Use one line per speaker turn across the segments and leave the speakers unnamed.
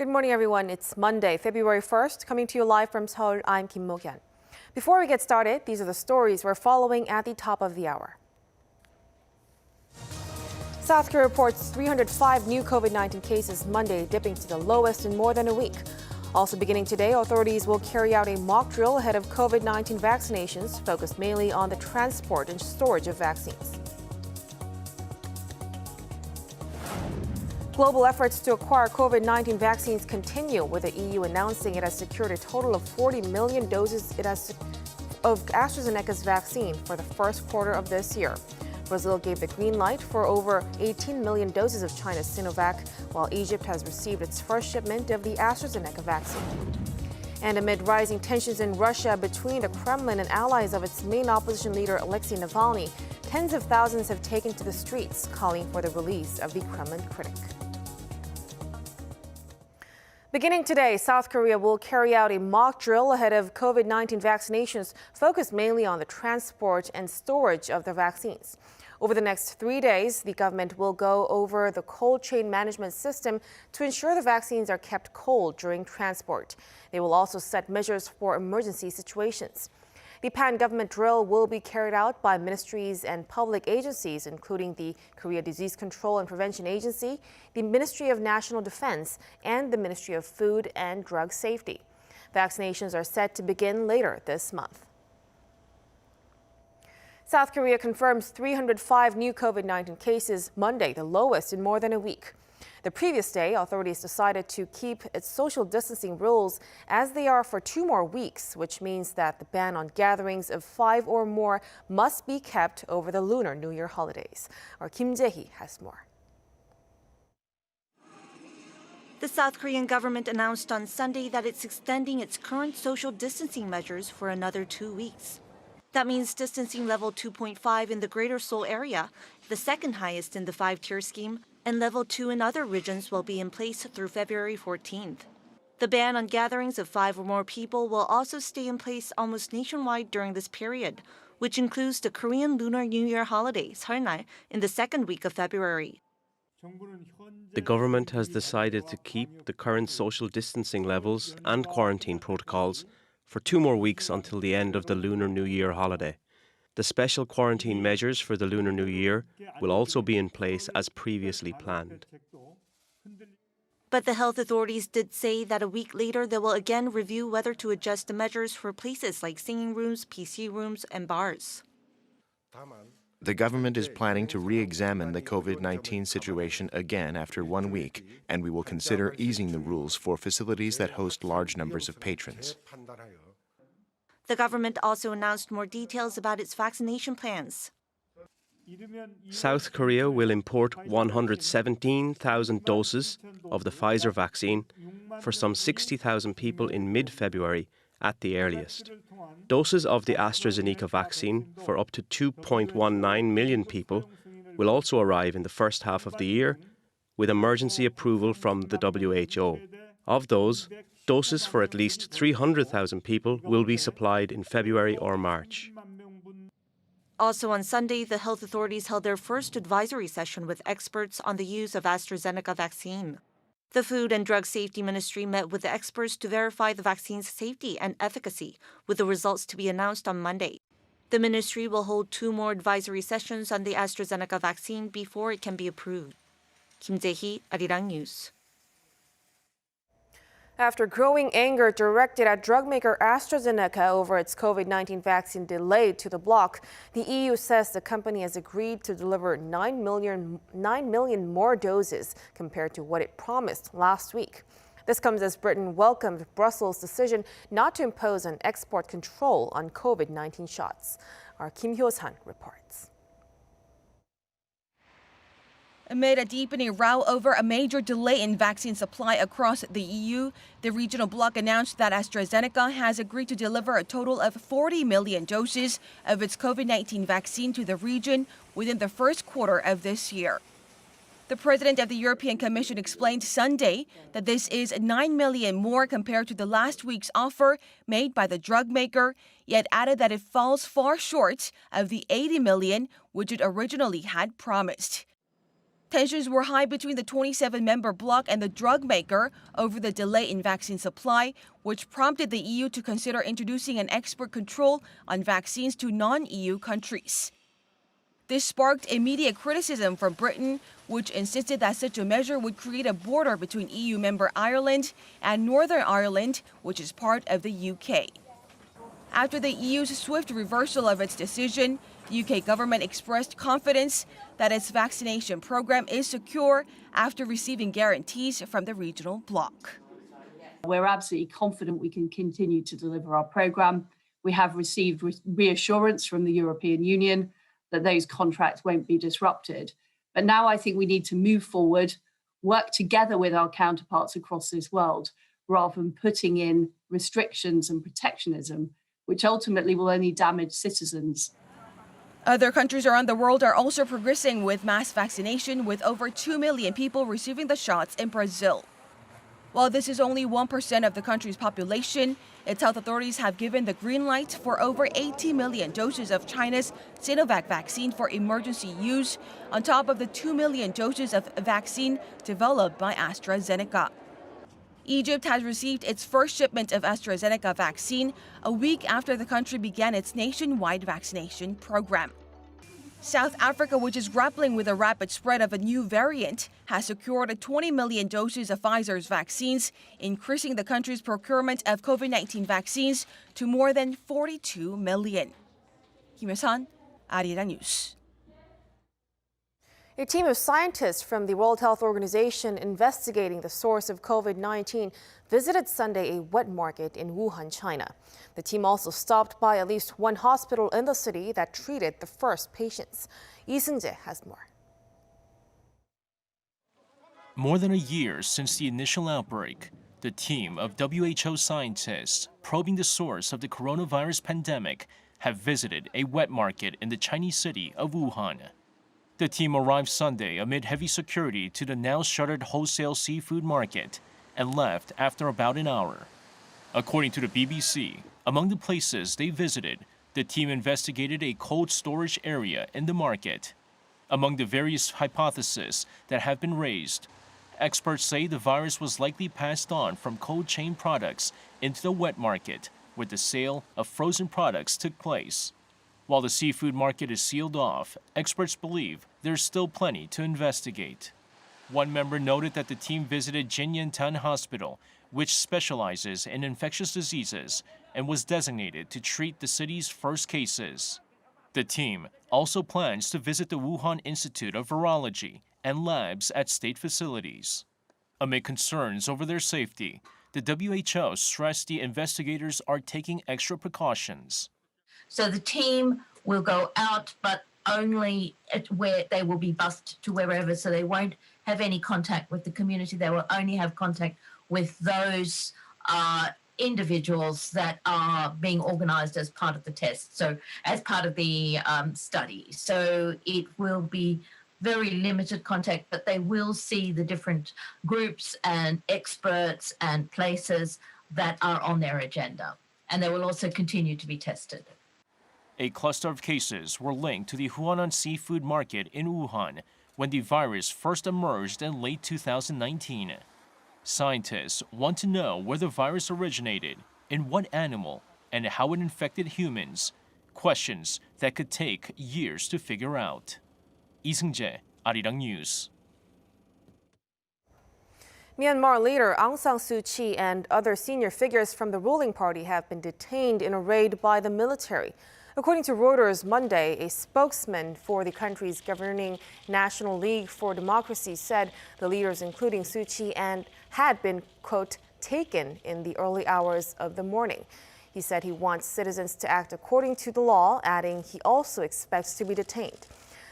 Good morning, everyone. It's Monday, February 1st, coming to you live from Seoul. I'm Kim Mo-hyun. Before we get started, these are the stories we're following at the top of the hour. South Korea reports 305 new COVID-19 cases Monday, dipping to the lowest in more than a week. Also beginning today, authorities will carry out a mock drill ahead of COVID-19 vaccinations, focused mainly on the transport and storage of vaccines. Global efforts to acquire COVID-19 vaccines continue, with the EU announcing it has secured a total of 40 million doses of AstraZeneca's vaccine for the first quarter of this year. Brazil gave the green light for over 18 million doses of China's Sinovac, while Egypt has received its first shipment of the AstraZeneca vaccine. And amid rising tensions in Russia between the Kremlin and allies of its main opposition leader Alexei Navalny, tens of thousands have taken to the streets, calling for the release of the Kremlin critic. Beginning today, South Korea will carry out a mock drill ahead of COVID-19 vaccinations, focused mainly on the transport and storage of the vaccines. Over the next 3 days, the government will go over the cold chain management system to ensure the vaccines are kept cold during transport. They will also set measures for emergency situations. The pan-government drill will be carried out by ministries and public agencies, including the Korea Disease Control and Prevention Agency, the Ministry of National Defense, and the Ministry of Food and Drug Safety. Vaccinations are set to begin later this month. South Korea confirms 305 new COVID-19 cases Monday, the lowest in more than a week. The previous day, authorities decided to keep its social distancing rules as they are for 2 more weeks, which means that the ban on gatherings of 5 or more must be kept over the Lunar New Year holidays. Our Kim Jae-hee has more.
The South Korean government announced on Sunday that it's extending its current social distancing measures for another 2 weeks. That means distancing level 2.5 in the Greater Seoul area, the second highest in the 5-tier scheme, and level 2 in other regions will be in place through February 14th. The ban on gatherings of 5 or more people will also stay in place almost nationwide during this period, which includes the Korean Lunar New Year holiday, Seol날, in the second week of February.
The government has decided to keep the current social distancing levels and quarantine protocols for 2 more weeks until the end of the Lunar New Year holiday. The special quarantine measures for the Lunar New Year will also be in place as previously planned.
But the health authorities did say that a week later they will again review whether to adjust the measures for places like singing rooms, PC rooms, and bars.
The government is planning to re-examine the COVID-19 situation again after 1 week, and we will consider easing the rules for facilities that host large numbers of patrons.
The government also announced more details about its vaccination plans.
South Korea will import 117,000 doses of the Pfizer vaccine for some 60,000 people in mid-February at the earliest. Doses of the AstraZeneca vaccine for up to 2.19 million people will also arrive in the first half of the year, with emergency approval from the WHO. Of those, doses for at least 300,000 people will be supplied in February or March.
Also on Sunday, the health authorities held their first advisory session with experts on the use of AstraZeneca vaccine. The Food and Drug Safety Ministry met with the experts to verify the vaccine's safety and efficacy, with the results to be announced on Monday. The ministry will hold 2 more advisory sessions on the AstraZeneca vaccine before it can be approved. Kim Jae-hee, Arirang News.
After growing anger directed at drug maker AstraZeneca over its COVID-19 vaccine delayed to the bloc, the EU says the company has agreed to deliver 9 million more doses compared to what it promised last week. This comes as Britain welcomed Brussels' decision not to impose an export control on COVID-19 shots. Our Kim Hyo-san reports.
Amid a deepening row over a major delay in vaccine supply across the EU, the regional bloc announced that AstraZeneca has agreed to deliver a total of 40 million doses of its COVID-19 vaccine to the region within the first quarter of this year. The president of the European Commission explained Sunday that this is 9 million more compared to the last week's offer made by the drug maker, yet added that it falls far short of the 80 million which it originally had promised. Tensions were high between the 27-member bloc and the drug maker over the delay in vaccine supply, which prompted the EU to consider introducing an export control on vaccines to non-EU countries. This sparked immediate criticism from Britain, which insisted that such a measure would create a border between EU member Ireland and Northern Ireland, which is part of the UK. After the EU's swift reversal of its decision, the UK government expressed confidence that its vaccination program is secure after receiving guarantees from the regional bloc.
We're absolutely confident we can continue to deliver our program. We have received reassurance from the European Union that those contracts won't be disrupted. But now I think we need to move forward, work together with our counterparts across this world, rather than putting in restrictions and protectionism, which ultimately will only damage citizens.
Other countries around the world are also progressing with mass vaccination, with over 2 million people receiving the shots in Brazil. While this is only 1% of the country's population, its health authorities have given the green light for over 80 million doses of China's Sinovac vaccine for emergency use, on top of the 2 million doses of vaccine developed by AstraZeneca. Egypt has received its first shipment of AstraZeneca vaccine a week after the country began its nationwide vaccination program. South Africa, which is grappling with the rapid spread of a new variant, has secured 20 million doses of Pfizer's vaccines, increasing the country's procurement of COVID-19 vaccines to more than 42 million. Kim Hyo-sun, Arirang News.
A team of scientists from the World Health Organization investigating the source of COVID-19 visited Sunday a wet market in Wuhan, China. The team also stopped by at least one hospital in the city that treated the first patients. Lee Seung-jae has more.
More than a year since the initial outbreak, the team of WHO scientists probing the source of the coronavirus pandemic have visited a wet market in the Chinese city of Wuhan. The team arrived Sunday amid heavy security to the now shuttered wholesale seafood market and left after about an hour. According to the BBC, among the places they visited, the team investigated a cold storage area in the market. Among the various hypotheses that have been raised, experts say the virus was likely passed on from cold chain products into the wet market, where the sale of frozen products took place. While the seafood market is sealed off, experts believe there's still plenty to investigate. One member noted that the team visited Jinyantan Hospital, which specializes in infectious diseases and was designated to treat the city's first cases. The team also plans to visit the Wuhan Institute of Virology and labs at state facilities. Amid concerns over their safety, the WHO stressed the investigators are taking extra precautions.
So the team will go out, but only where they will be bused to wherever, so they won't have any contact with the community. They will only have contact with those individuals that are being organized as part of the test, so as part of the study. So it will be very limited contact, but they will see the different groups and experts and places that are on their agenda. And they will also continue to be tested.
A cluster of cases were linked to the Huanan seafood market in Wuhan when the virus first emerged in late 2019. Scientists want to know where the virus originated, in what animal, and how it infected humans. Questions that could take years to figure out. Lee Seung-jae, Arirang News.
Myanmar leader Aung San Suu Kyi and other senior figures from the ruling party have been detained in a raid by the military. According to Reuters Monday, a spokesman for the country's governing National League for Democracy said the leaders, including Suu Kyi, had been, quote, taken in the early hours of the morning. He said he wants citizens to act according to the law, adding he also expects to be detained.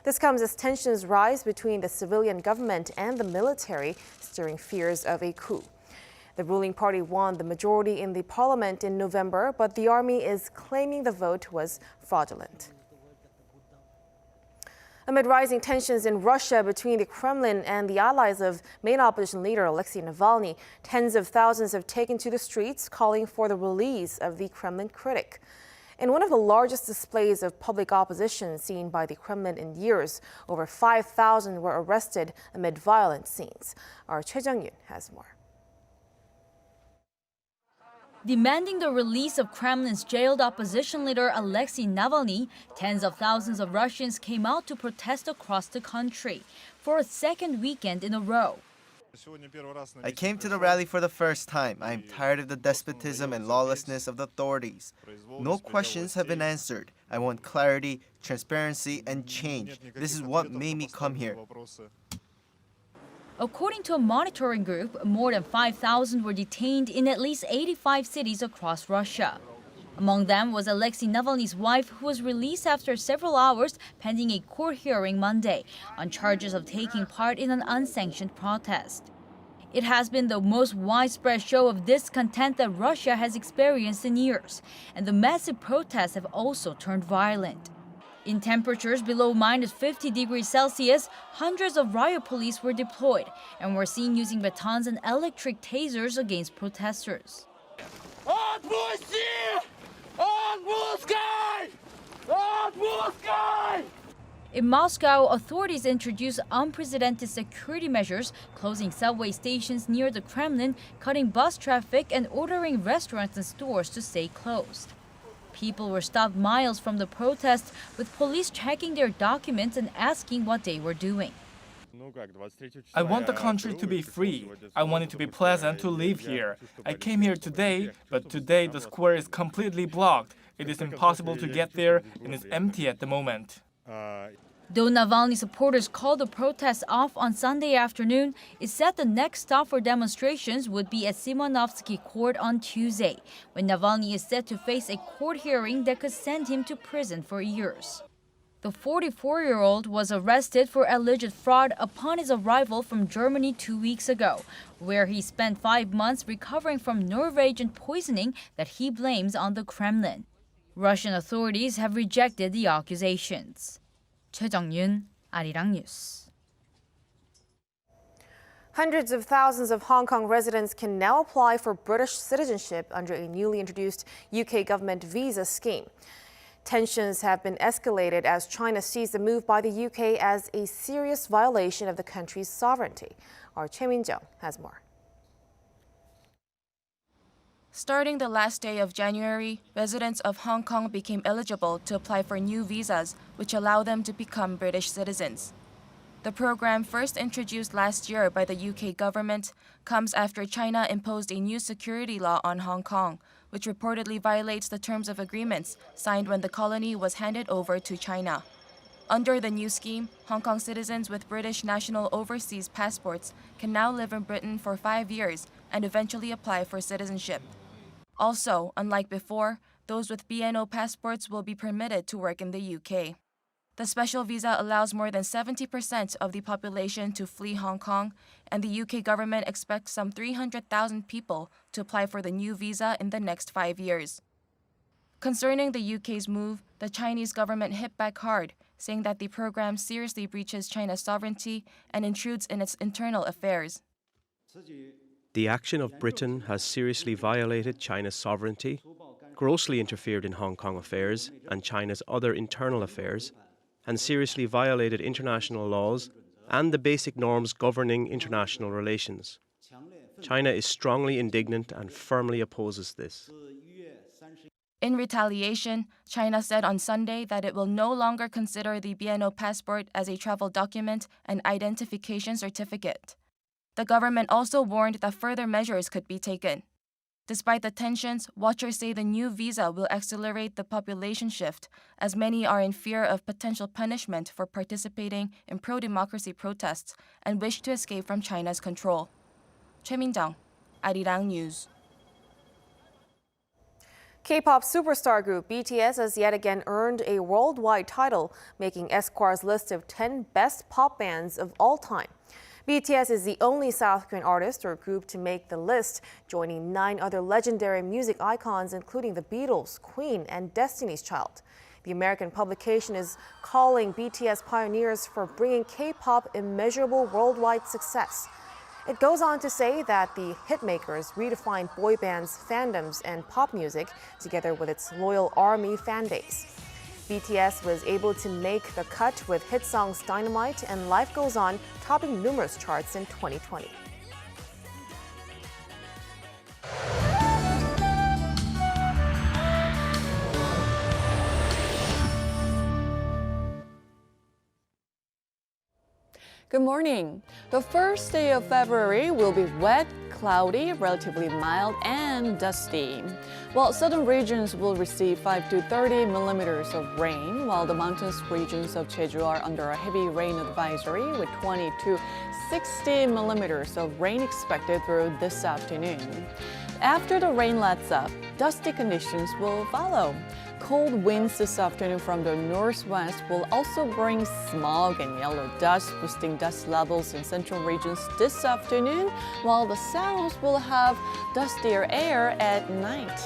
This comes as tensions rise between the civilian government and the military, stirring fears of a coup. The ruling party won the majority in the parliament in November, but the army is claiming the vote was fraudulent. Amid rising tensions in Russia between the Kremlin and the allies of main opposition leader Alexei Navalny, tens of thousands have taken to the streets calling for the release of the Kremlin critic. In one of the largest displays of public opposition seen by the Kremlin in years, over 5,000 were arrested amid violent scenes. Our Choi Jung-yun has more.
Demanding the release of Kremlin's jailed opposition leader Alexei Navalny, tens of thousands of Russians came out to protest across the country for a second weekend in a row.
I came to the rally for the first time. I am tired of the despotism and lawlessness of the authorities. No questions have been answered. I want clarity, transparency, and change. This is what made me come here.
According to a monitoring group, more than 5,000 were detained in at least 85 cities across Russia. Among them was Alexei Navalny's wife, who was released after several hours pending a court hearing Monday on charges of taking part in an unsanctioned protest. It has been the most widespread show of discontent that Russia has experienced in years, and the massive protests have also turned violent. In temperatures below -50 degrees Celsius, hundreds of riot police were deployed and were seen using batons and electric tasers against protesters. In Moscow, authorities introduced unprecedented security measures, closing subway stations near the Kremlin, cutting bus traffic, and ordering restaurants and stores to stay closed. People were stopped miles from the protests, with police checking their documents and asking what they were doing.
I want the country to be free. I want it to be pleasant to live here. I came here today, but today the square is completely blocked. It is impossible to get there and it's empty at the moment.
Though Navalny supporters called the protests off on Sunday afternoon, it said the next stop for demonstrations would be at Simonovsky Court on Tuesday, when Navalny is set to face a court hearing that could send him to prison for years. The 44-year-old was arrested for alleged fraud upon his arrival from Germany 2 weeks ago, where he spent 5 months recovering from nerve agent poisoning that he blames on the Kremlin. Russian authorities have rejected the accusations. Choi Jung-yun, Arirang News.
Hundreds of thousands of Hong Kong residents can now apply for British citizenship under a newly introduced UK government visa scheme. Tensions have been escalated as China sees the move by the UK as a serious violation of the country's sovereignty. Our Choi Min-jung has more.
Starting the last day of January, residents of Hong Kong became eligible to apply for new visas, which allow them to become British citizens. The program, first introduced last year by the UK government, comes after China imposed a new security law on Hong Kong, which reportedly violates the terms of agreements signed when the colony was handed over to China. Under the new scheme, Hong Kong citizens with British national overseas passports can now live in Britain for 5 years and eventually apply for citizenship. Also, unlike before, those with BNO passports will be permitted to work in the UK. The special visa allows more than 70% of the population to flee Hong Kong, and the UK government expects some 300,000 people to apply for the new visa in the next 5 years. Concerning the UK's move, the Chinese government hit back hard, saying that the program seriously breaches China's sovereignty and intrudes in its internal affairs.
The action of Britain has seriously violated China's sovereignty, grossly interfered in Hong Kong affairs and China's other internal affairs, and seriously violated international laws and the basic norms governing international relations. China is strongly indignant and firmly opposes this.
In retaliation, China said on Sunday that it will no longer consider the BNO passport as a travel document and identification certificate. The government also warned that further measures could be taken. Despite the tensions, watchers say the new visa will accelerate the population shift, as many are in fear of potential punishment for participating in pro-democracy protests and wish to escape from China's control. Choi Min-jung, Arirang News.
K-pop superstar group BTS has yet again earned a worldwide title, making Esquire's list of 10 best pop bands of all time. BTS is the only South Korean artist or group to make the list, joining 9 other legendary music icons, including The Beatles, Queen, and Destiny's Child. The American publication is calling BTS pioneers for bringing K-pop immeasurable worldwide success. It goes on to say that the hitmakers redefined boy bands, fandoms, and pop music together with its loyal ARMY fan base. BTS was able to make the cut with hit songs Dynamite and Life Goes On, topping numerous charts in 2020.
Good morning. The first day of February will be wet, cloudy, relatively mild, and dusty. While southern regions will receive 5 to 30 millimeters of rain, while the mountainous regions of Jeju are under a heavy rain advisory with 20 to 60 millimeters of rain expected through this afternoon. After the rain lets up, dusty conditions will follow. Cold winds this afternoon from the northwest will also bring smog and yellow dust, boosting dust levels in central regions this afternoon, while the south will have dustier air at night.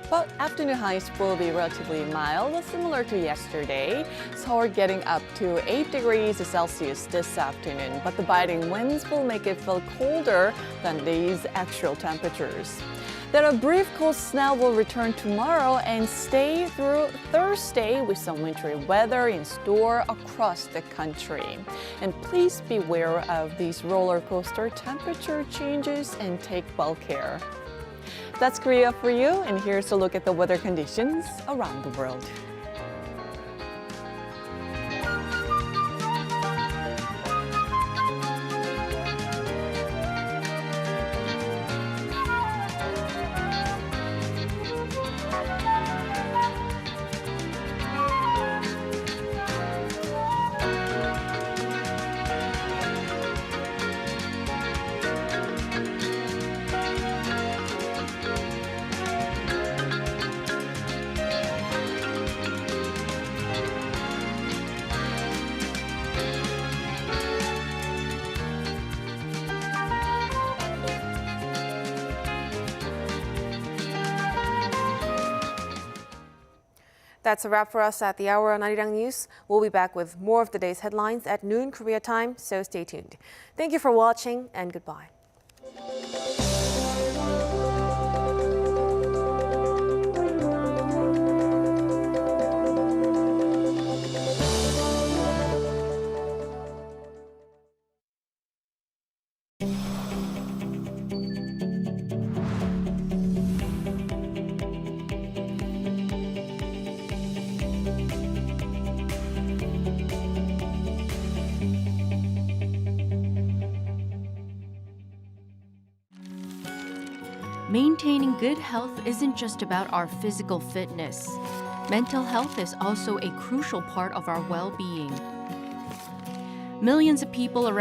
But afternoon highs will be relatively mild, similar to yesterday. Seoul getting up to 8 degrees Celsius this afternoon, but the biting winds will make it feel colder than these actual temperatures. Then a brief cold snap will return tomorrow and stay through Thursday with some wintry weather in store across the country. And please beware of these roller coaster temperature changes and take well care. That's Korea for you, and here's a look at the weather conditions around the world.
That's a wrap for us at the hour on Arirang News. We'll be back with more of the day's headlines at noon Korea time, so stay tuned. Thank you for watching and goodbye.
Maintaining good health isn't just about our physical fitness. Mental health is also a crucial part of our well-being. Millions of people around